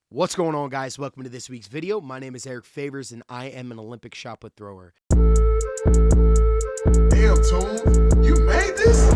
What's going on, guys? Welcome to this week's video. My name is Eric Favors, and I am an Olympic shot put thrower. Damn, Tune, you made this?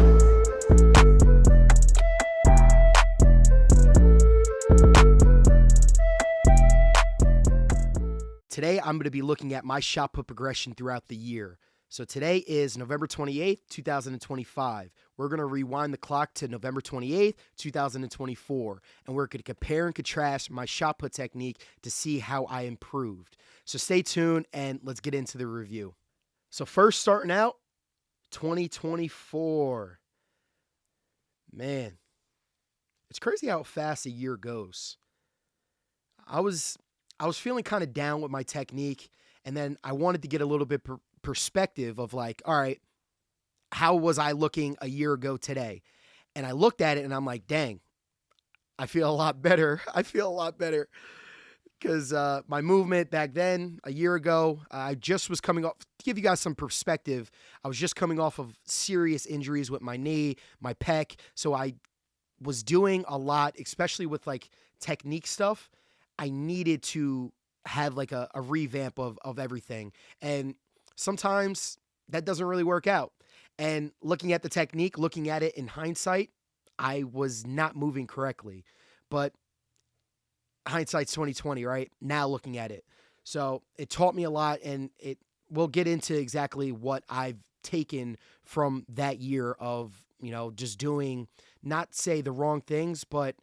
Today, I'm going to be looking at my shot put progression throughout the year. So today is November 28th, 2025. We're going to rewind the clock to November 28th, 2024, and we're going to compare and contrast my shot put technique to see how I improved. So stay tuned and let's get into the review. So first, starting out, 2024. Man, it's crazy how fast a year goes. I was feeling kind of down with my technique, and then I wanted to get a little bit perspective of like, all right, how was I looking a year ago today? And I looked at it and I'm like, dang, I feel a lot better. I feel a lot better because my movement back then, a year ago, I just was coming off, to give you guys some perspective, I was just coming off of serious injuries with my knee, my pec. So I was doing a lot, especially with like technique stuff. I needed to have like a revamp of everything. And sometimes that doesn't really work out. And looking at the technique, looking at it in hindsight, I was not moving correctly. But hindsight's 2020, right? Now looking at it. So it taught me a lot, and we'll get into exactly what I've taken from that year of, just doing, not say the wrong things, but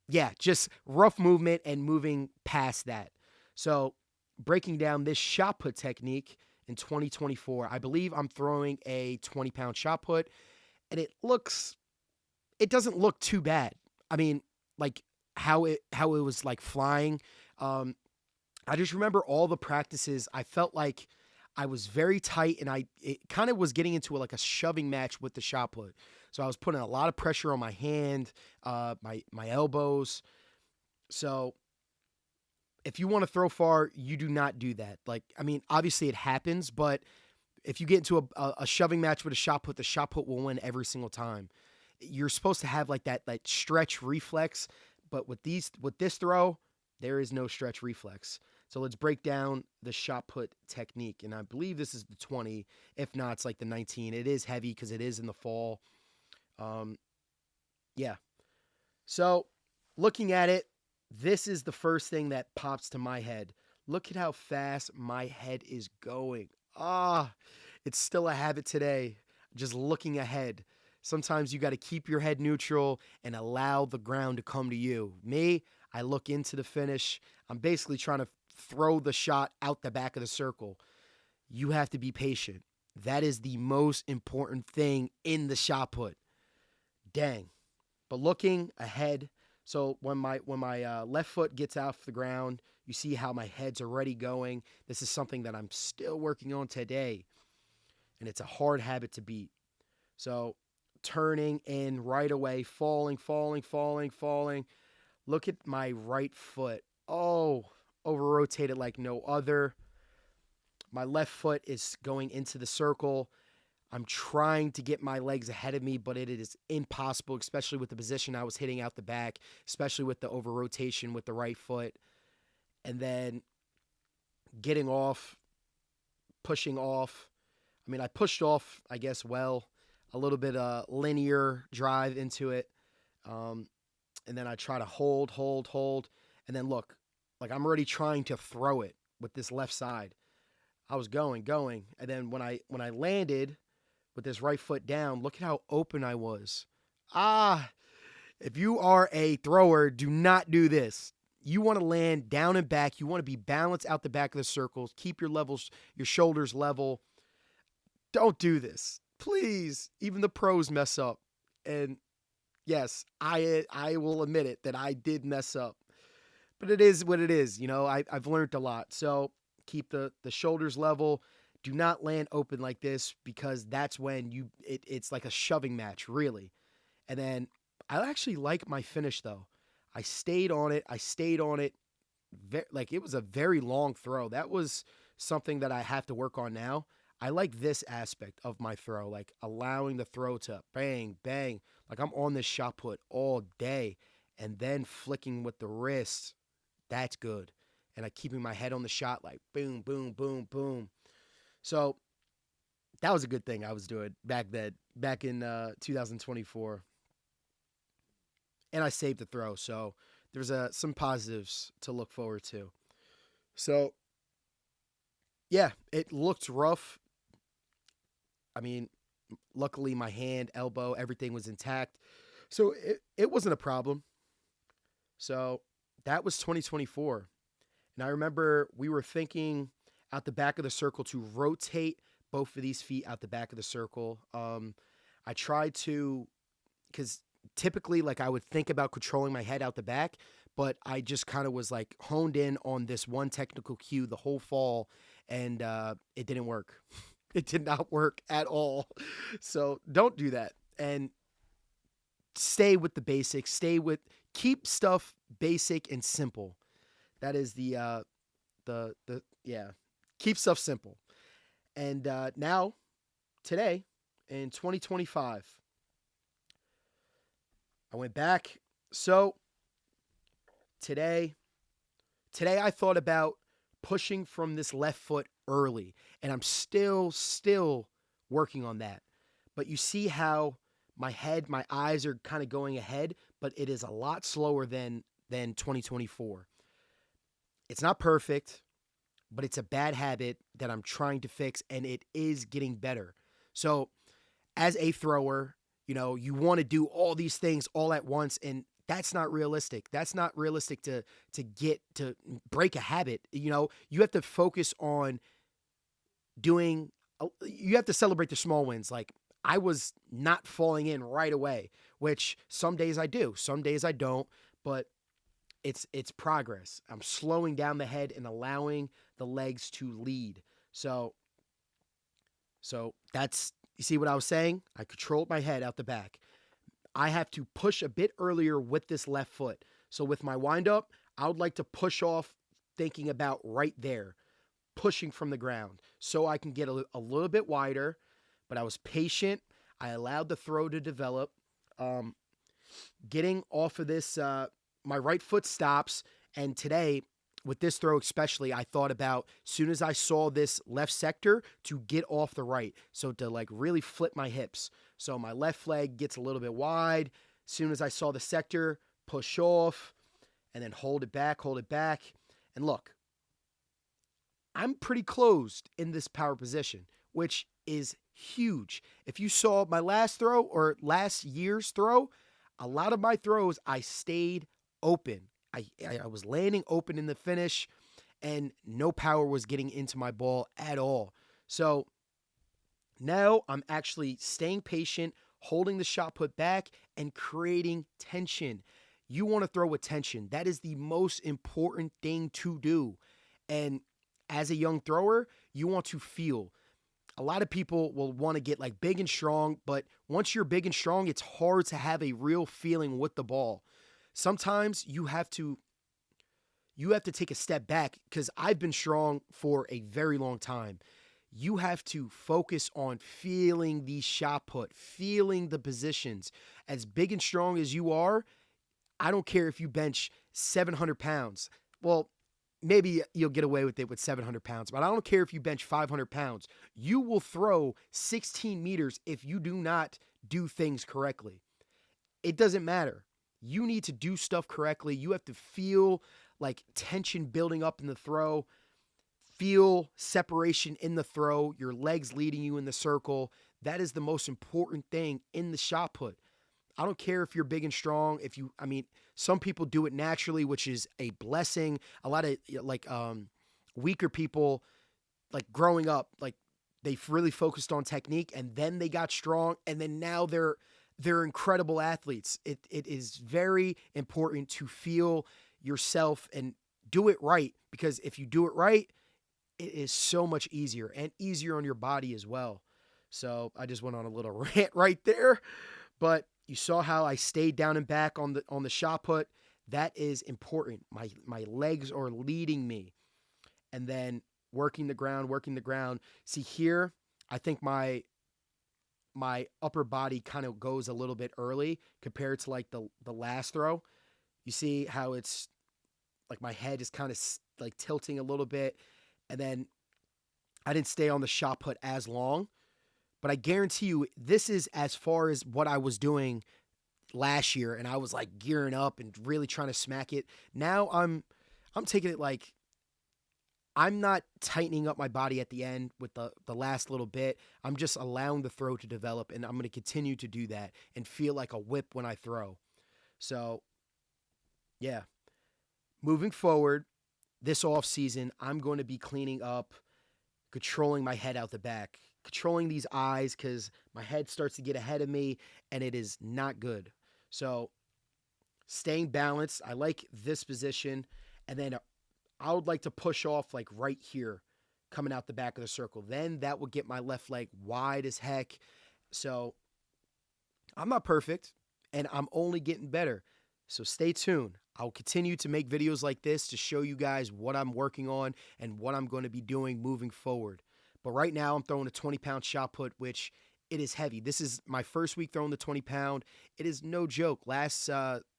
yeah, just rough movement and moving past that. So breaking down this shot put technique in 2024, I believe I'm throwing a 20-pound shot put, and it doesn't look too bad. I mean, like how it was like flying. I just remember all the practices. I felt like I was very tight, and it kind of was getting into like a shoving match with the shot put. So I was putting a lot of pressure on my hand, my elbows. So if you want to throw far, you do not do that. Like, I mean, obviously it happens, but if you get into a shoving match with a shot put, the shot put will win every single time. You're supposed to have like that stretch reflex, but with this throw, there is no stretch reflex. So let's break down the shot put technique. And I believe this is the 20. If not, it's like the 19. It is heavy because it is in the fall. Yeah. So looking at it, this is the first thing that pops to my head. Look at how fast my head is going. It's still a habit today. Just looking ahead. Sometimes you got to keep your head neutral and allow the ground to come to you. Me, I look into the finish. I'm basically trying to throw the shot out the back of the circle. You have to be patient. That is the most important thing in the shot put. Dang. But looking ahead, so when my left foot gets off the ground, you see how my head's already going. This is something that I'm still working on today, and it's a hard habit to beat. So turning in right away, falling. Look at my right foot. Oh, over-rotated like no other. My left foot is going into the circle. I'm trying to get my legs ahead of me, but it is impossible, especially with the position I was hitting out the back, especially with the over-rotation with the right foot. And then getting off, pushing off. I mean, I pushed off, I guess, well, a little bit linear drive into it. And then I try to hold. And then look, like I'm already trying to throw it with this left side. I was going. And then when I landed with this right foot down, look at how open I was. If you are a thrower, do not do this. You want to land down and back. You want to be balanced out the back of the circles. Keep your shoulders level. Don't do this. Please. Even the pros mess up. And yes, I will admit it that I did mess up. But it is what it is. I've learned a lot. So keep the shoulders level. Do not land open like this because that's when it's like a shoving match, really. And then I actually like my finish, though. I stayed on it. Like it was a very long throw. That was something that I have to work on now. I like this aspect of my throw, like allowing the throw to bang, bang. Like I'm on this shot put all day. and then flicking with the wrist, that's good. And like keeping my head on the shot, like boom, boom, boom, boom. So that was a good thing I was doing back then, back in 2024. And I saved the throw, so there's some positives to look forward to. So yeah, it looked rough. I mean, luckily my hand, elbow, everything was intact, so it wasn't a problem. So that was 2024. And I remember we were thinking out the back of the circle to rotate both of these feet out the back of the circle. I tried to, because typically, like I would think about controlling my head out the back, but I just kind of was like honed in on this one technical cue the whole fall, and it didn't work. It did not work at all. So don't do that. And stay with the basics. Keep stuff basic and simple. That is the yeah. Keep stuff simple. And now, today, in 2025, I went back. So today, I thought about pushing from this left foot early, and I'm still working on that. But you see how my eyes are kind of going ahead, but it is a lot slower than 2024. It's not perfect, but it's a bad habit that I'm trying to fix, and it is getting better. So, as a thrower, you want to do all these things all at once, and that's not realistic. That's not realistic to break a habit. You have to focus on doing. You have to celebrate the small wins. Like I was not falling in right away, which some days I do, some days I don't, but it's progress. I'm slowing down the head and allowing the legs to lead. So that's, you see what I was saying? I controlled my head out the back. I have to push a bit earlier with this left foot. So with my windup, I would like to push off thinking about right there, pushing from the ground so I can get a little bit wider, but I was patient. I allowed the throw to develop. Getting off of this, my right foot stops. And today, with this throw especially, I thought about soon as I saw this left sector to get off the right. So to like really flip my hips. So my left leg gets a little bit wide. Soon as I saw the sector, push off and then hold it back, hold it back. And look, I'm pretty closed in this power position, which is huge. If you saw my last throw or last year's throw, a lot of my throws, I stayed open. I was landing open in the finish, and no power was getting into my ball at all. So now I'm actually staying patient, holding the shot put back, and creating tension. You want to throw with tension. That is the most important thing to do. And as a young thrower, you want to feel. A lot of people will want to get like big and strong, but once you're big and strong, it's hard to have a real feeling with the ball. Sometimes you have to take a step back, because I've been strong for a very long time. You have to focus on feeling the shot put, feeling the positions. As big and strong as you are, I don't care if you bench 700 pounds. Well, maybe you'll get away with it with 700 pounds, but I don't care if you bench 500 pounds. You will throw 16 meters if you do not do things correctly. It doesn't matter. You need to do stuff correctly. You have to feel like tension building up in the throw, feel separation in the throw, your legs leading you in the circle. That is the most important thing in the shot put. I don't care if you're big and strong. Some people do it naturally, which is a blessing. A lot of weaker people, like growing up, like they've really focused on technique, and then they got strong, and then now they're incredible athletes. It is very important to feel yourself and do it right, because if you do it right, it is so much easier and easier on your body as well. So I just went on a little rant right there, but you saw how I stayed down and back on the shot put. That is important. My legs are leading me, and then working the ground. See here, I think my upper body kind of goes a little bit early compared to like the last throw. You see how it's like my head is kind of like tilting a little bit. And then I didn't stay on the shot put as long, but I guarantee you this is as far as what I was doing last year, and I was like gearing up and really trying to smack it. Now I'm taking it like I'm not tightening up my body at the end with the last little bit. I'm just allowing the throw to develop, and I'm going to continue to do that and feel like a whip when I throw. So, yeah, moving forward this off season, I'm going to be cleaning up, controlling my head out the back, controlling these eyes because my head starts to get ahead of me, and it is not good. So, staying balanced, I like this position, and then I would like to push off like right here, coming out the back of the circle. Then that would get my left leg wide as heck. So I'm not perfect, and I'm only getting better. So stay tuned. I'll continue to make videos like this to show you guys what I'm working on and what I'm going to be doing moving forward. But right now I'm throwing a 20-pound shot put, which it is heavy. This is my first week throwing the 20-pound. It is no joke. This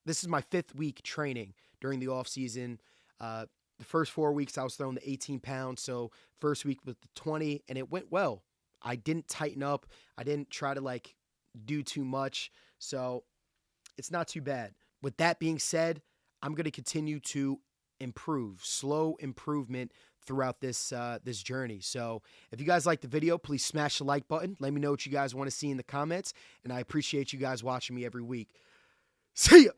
is my 5th week training during the off season. The first 4 weeks I was throwing the 18 pounds. So first week was the 20, and it went well. I didn't tighten up. I didn't try to like do too much. So it's not too bad. With that being said, I'm going to continue to improve, slow improvement throughout this journey. So if you guys like the video, please smash the like button. Let me know what you guys want to see in the comments, and I appreciate you guys watching me every week. See ya!